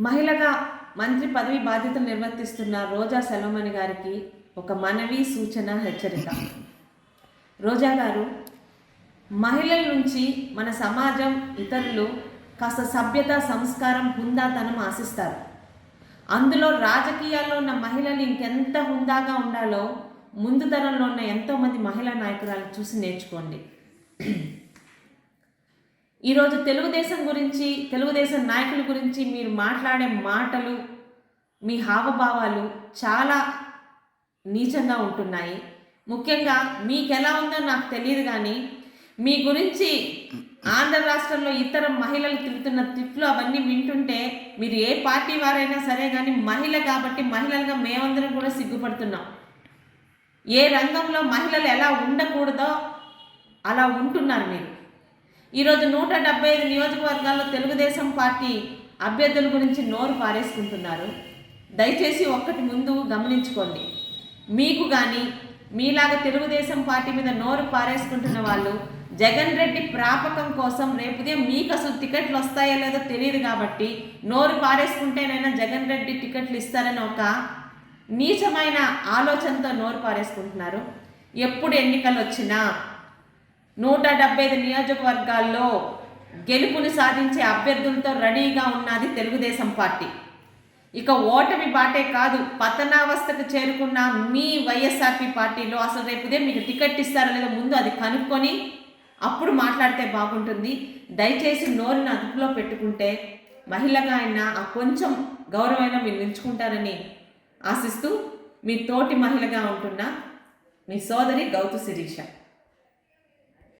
మహిళగా మంత్రి పదవి బాధ్యతలు నిర్వర్తిస్తున్న రోజా సెల్వమణి గారికి ఒక మనవి, సూచన, హెచ్చరిక. రోజా గారు, మహిళల నుంచి మన సమాజం, ఇతరులు కాస్త సభ్యత, సంస్కారం, హుందాతనం ఆశిస్తారు. అందులో రాజకీయాల్లో ఉన్న మహిళలు ఇంకెంత హుందాగా ఉండాలో ముందు తరంలో ఉన్న ఎంతోమంది మహిళా నాయకురాలను చూసి నేర్చుకోండి. ఈరోజు తెలుగుదేశం గురించి, తెలుగుదేశం నాయకుల గురించి మీరు మాట్లాడే మాటలు, మీ హావభావాలు చాలా నీచంగా ఉంటున్నాయి. ముఖ్యంగా మీకు ఎలా ఉందో నాకు తెలియదు, కానీ మీ గురించి ఆంధ్ర రాష్ట్రంలో ఇతర మహిళలు తిరుగుతున్న తిట్లు అవన్నీ వింటుంటే మీరు ఏ పార్టీ వారైనా సరే కానీ మహిళ కాబట్టి మహిళలుగా మేమందరం కూడా సిగ్గుపడుతున్నాం. ఏ రంగంలో మహిళలు ఎలా ఉండకూడదో అలా ఉంటున్నారు మీరు. ఈరోజు 175 నియోజకవర్గాల్లో తెలుగుదేశం పార్టీ అభ్యర్థుల గురించి నోరు పారేసుకుంటున్నారు. దయచేసి ఒక్కటి ముందు గమనించుకోండి. మీకు కానీ మీలాగా తెలుగుదేశం పార్టీ మీద నోరు పారేసుకుంటున్న వాళ్ళు జగన్ రెడ్డి ప్రాపకం కోసం రేపు ఉదయం మీకు అసలు టికెట్లు వస్తాయో లేదో తెలియదు కాబట్టి నోరు పారేసుకుంటేనైనా జగన్ రెడ్డి టికెట్లు ఇస్తారని ఒక నీచమైన ఆలోచనతో నోరు పారేసుకుంటున్నారు. ఎప్పుడు ఎన్నికలు వచ్చినా 175 నియోజకవర్గాల్లో గెలుపుని సాధించే అభ్యర్థులతో రెడీగా ఉన్నది తెలుగుదేశం పార్టీ. ఇక ఓటమి బాటే కాదు, పతనావస్థకు చేరుకున్న మీ వైఎస్ఆర్పీ పార్టీలో అసలు రేపు ఉదయం మీకు టికెట్ ఇస్తారో లేదో ముందు అది కనుక్కొని అప్పుడు మాట్లాడితే బాగుంటుంది. దయచేసి నోరుని అదుపులో పెట్టుకుంటే మహిళగా అయినా ఆ కొంచెం గౌరవమైనా మీరు నిలుచుకుంటారని ఆశిస్తూ మీ తోటి మహిళగా ఉంటున్న మీ సోదరి గౌతు శిరీష.